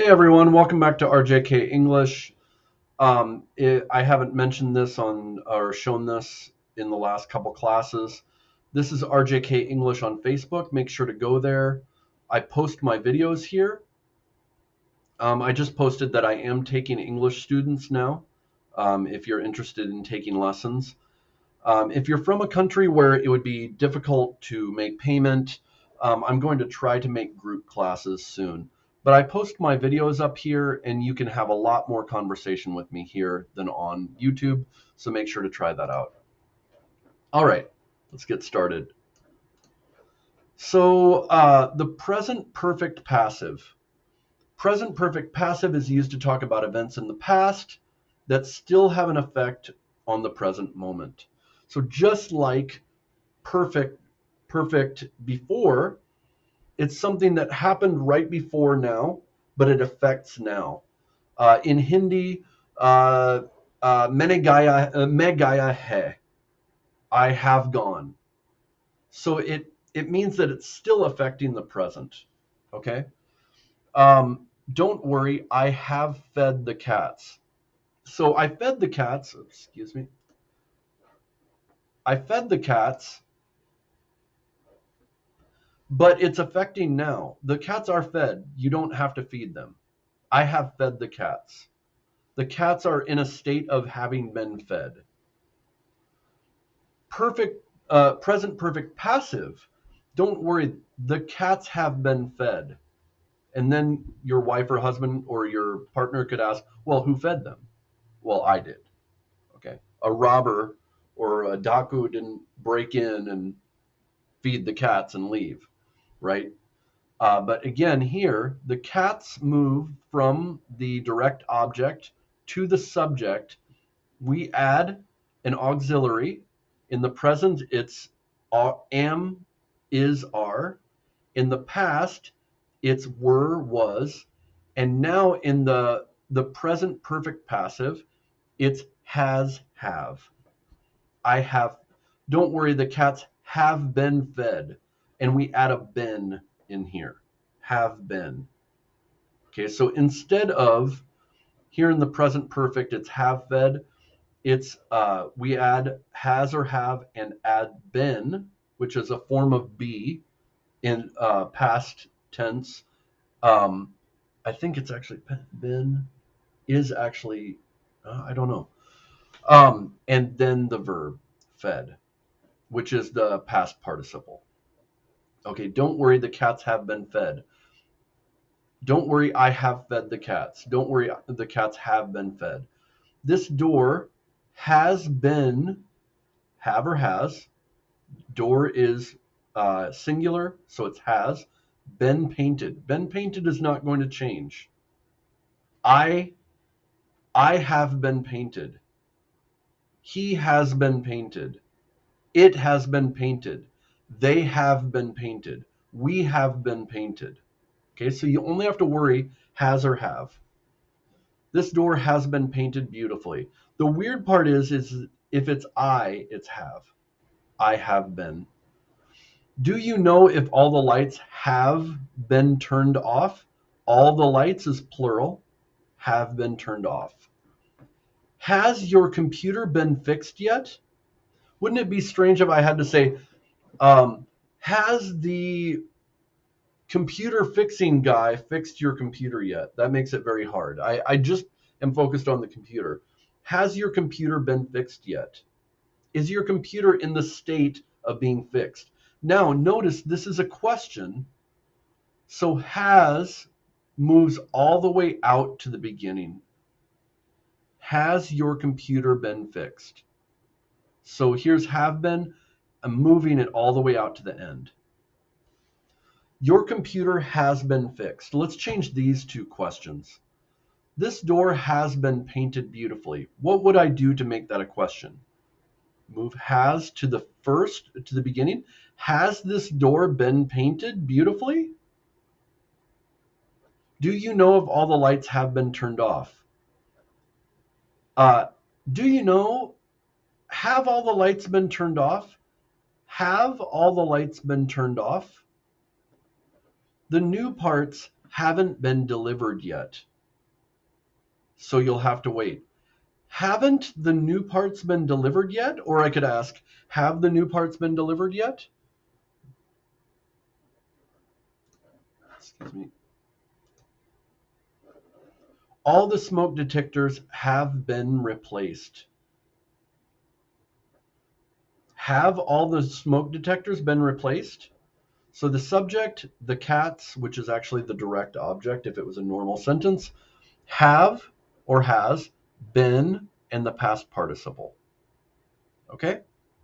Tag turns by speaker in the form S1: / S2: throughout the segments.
S1: Hey everyone, welcome back to RJK English. I haven't mentioned this on or shown this in the last couple classes. This is RJK English on Facebook. Make sure to go there. I post my videos here. I just posted that I am taking English students now, if you're interested in taking lessons. If you're from a country where it would be difficult to make payment, I'm going to try to make group classes soon. But I post my videos up here, and you can have a lot more conversation with me here than on YouTube. So make sure to try that out. All right, let's get started. So the present perfect passive. Present perfect passive is used to talk about events in the past that still have an effect on the present moment. So just like perfect before, it's something that happened right before now, but it affects now. In Hindi, maine gaya hai, I have gone. So it means that it's still affecting the present. Okay. Don't worry, I have fed the cats. So I fed the cats. Excuse me. I fed the cats, but it's affecting now. The cats are fed. You don't have to feed them. I have fed the cats. The cats are in a state of having been fed. Present perfect passive. Don't worry, the cats have been fed. And then your wife or husband or your partner could ask, well, who fed them? Well, I did. Okay. A robber or a daku didn't break in and feed the cats and leave, right? But again, here, the cats move from the direct object to the subject. We add an auxiliary. In the present, it's am, is, are. In the past, it's were, was. And now in the present perfect passive, it's has, have. I have. Don't worry, the cats have been fed. And we add a been in here. Have been. Okay, so instead of here in the present perfect, it's have fed. It's we add has or have and add been, which is a form of be in past tense. Um, I think it's actually been is actually I don't know. And then the verb fed, which is the past participle. Okay, don't worry, the cats have been fed. Don't worry, I have fed the cats. Don't worry, the cats have been fed. This door has been, have or has. Door is singular, so it's has. Been painted. Been painted is not going to change. I I have been painted. He has been painted. It has been painted. They have been painted. We have been painted. Okay, so you only have to worry has or have. This door has been painted beautifully. The weird part is if it's I, it's have. I have been. Do you know if all the lights have been turned off? All the lights is plural, have been turned off. Has your computer been fixed yet? Wouldn't it be strange if I had to say, has the computer fixing guy fixed your computer yet? That makes it very hard. I just am focused on the computer. Has your computer been fixed yet? Is your computer in the state of being fixed? Now, notice this is a question. So has moves all the way out to the beginning. Has your computer been fixed? So here's have been. I'm moving it all the way out to the end. Your computer has been fixed. Let's change these two questions. This door has been painted beautifully. What would I do to make that a question? Move has to the beginning. Has this door been painted beautifully? Do you know if all the lights have been turned off? Uh, do you know, have all the lights been turned off? Have all the lights been turned off? The new parts haven't been delivered yet. So you'll have to wait. Haven't the new parts been delivered yet? Or I could ask, have the new parts been delivered yet? Excuse me. All the smoke detectors have been replaced. Have all the smoke detectors been replaced? So the subject, the cats, which is actually the direct object if it was a normal sentence, have or has been in the past participle. Okay?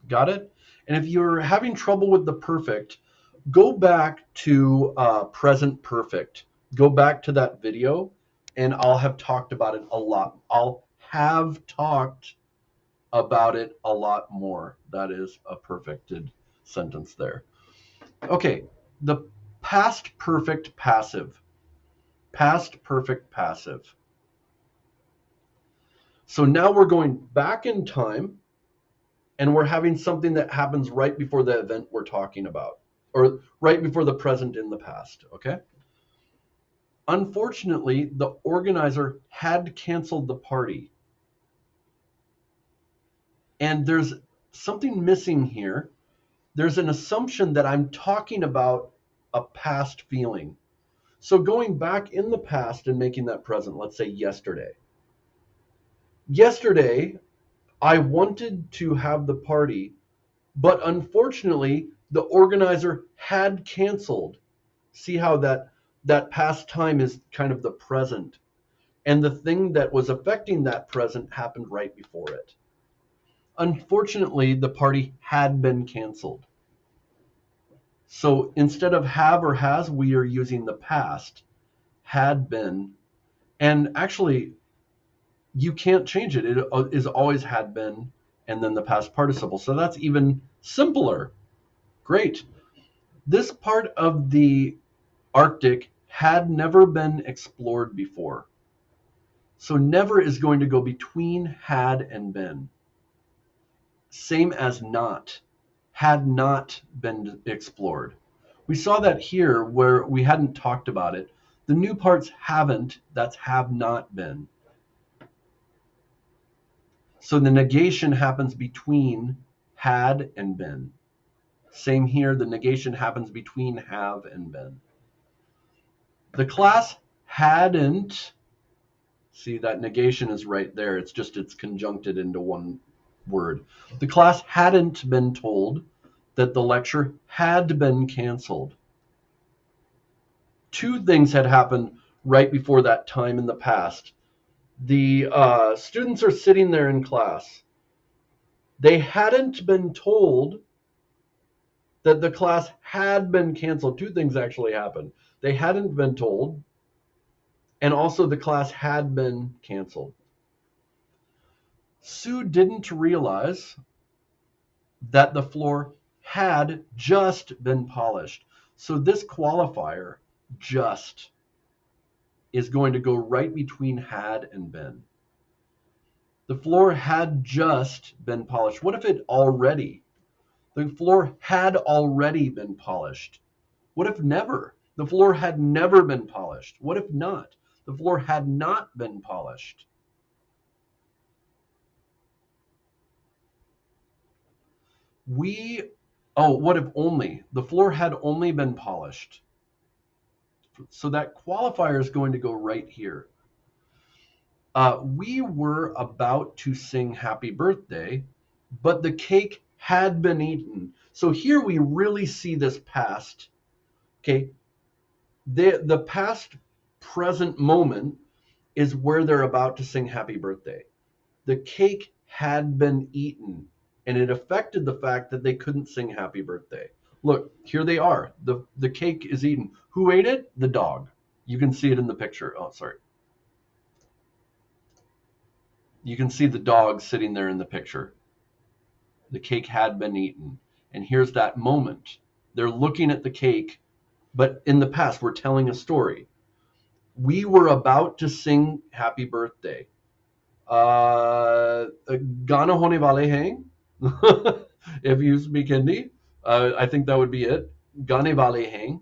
S1: Got it? And if you're having trouble with the perfect, go back to present perfect. Go back to that video, and I'll have talked about it a lot. I'll have talked about it a lot more. That is a perfected sentence there. Okay, the past perfect passive. Past perfect passive. So now we're going back in time, and we're having something that happens right before the event we're talking about, or right before the present in the past, okay? Unfortunately, the organizer had canceled the party. And there's something missing here. There's an assumption that I'm talking about a past feeling. So going back in the past and making that present, let's say yesterday. Yesterday, I wanted to have the party, but unfortunately, the organizer had canceled. See how that past time is kind of the present. And the thing that was affecting that present happened right before it. Unfortunately, the party had been canceled. So instead of have or has, we are using the past, had been. And actually, you can't change it. It is always had been, and then the past participle. So that's even simpler. Great. This part of the Arctic had never been explored before. So never is going to go between had and been. Same as not. Had not been explored. We saw that here where we hadn't talked about it. The new parts haven't, that's have not been. So the negation happens between had and been. Same here, the negation happens between have and been. The class hadn't, see that negation is right there, it's conjuncted into one word. The class hadn't been told that the lecture had been canceled. Two things had happened right before that time in the past. The students are sitting there in class. They hadn't been told that the class had been canceled. Two things actually happened. They hadn't been told, and also the class had been canceled. Sue didn't realize that the floor had just been polished. So this qualifier, just, is going to go right between had and been. The floor had just been polished. What if it already? The floor had already been polished. What if never? The floor had never been polished. What if not? The floor had not been polished. What if only? The floor had only been polished. So that qualifier is going to go right here. We were about to sing happy birthday, but the cake had been eaten. So here we really see this past. Okay, the past present moment is where they're about to sing happy birthday. The cake had been eaten, and it affected the fact that they couldn't sing happy birthday. Look, here they are. The cake is eaten. Who ate it? The dog. You can see it in the picture. Oh, sorry. You can see the dog sitting there in the picture. The cake had been eaten. And here's that moment. They're looking at the cake, but in the past, we're telling a story. We were about to sing happy birthday. Gana hone vale hang. If you speak Hindi, I think that would be it. Gane vale hang.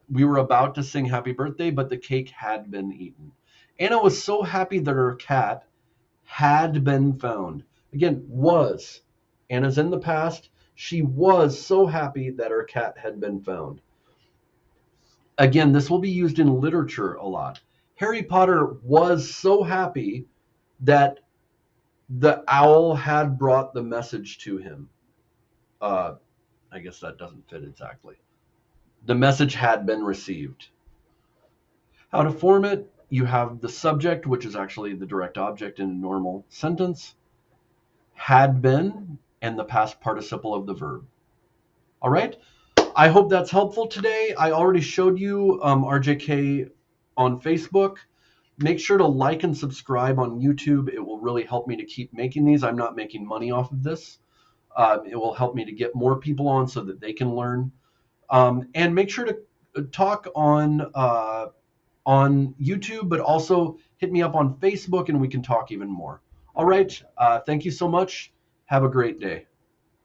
S1: We were about to sing happy birthday, but the cake had been eaten. Anna was so happy that her cat had been found. Again, was. Anna's in the past. She was so happy that her cat had been found. Again, this will be used in literature a lot. Harry Potter was so happy that the owl had brought the message to him. Uh, I guess that doesn't fit exactly. The message had been received. How to form it? You have the subject, which is actually the direct object in a normal sentence, had been, and the past participle of the verb. All right. I hope that's helpful today. I already showed you RJK on Facebook. Make sure to like and subscribe on YouTube. It will really help me to keep making these. I'm not making money off of this. It will help me to get more people on so that they can learn. And make sure to talk on YouTube, but also hit me up on Facebook and we can talk even more. All right. Thank you so much. Have a great day.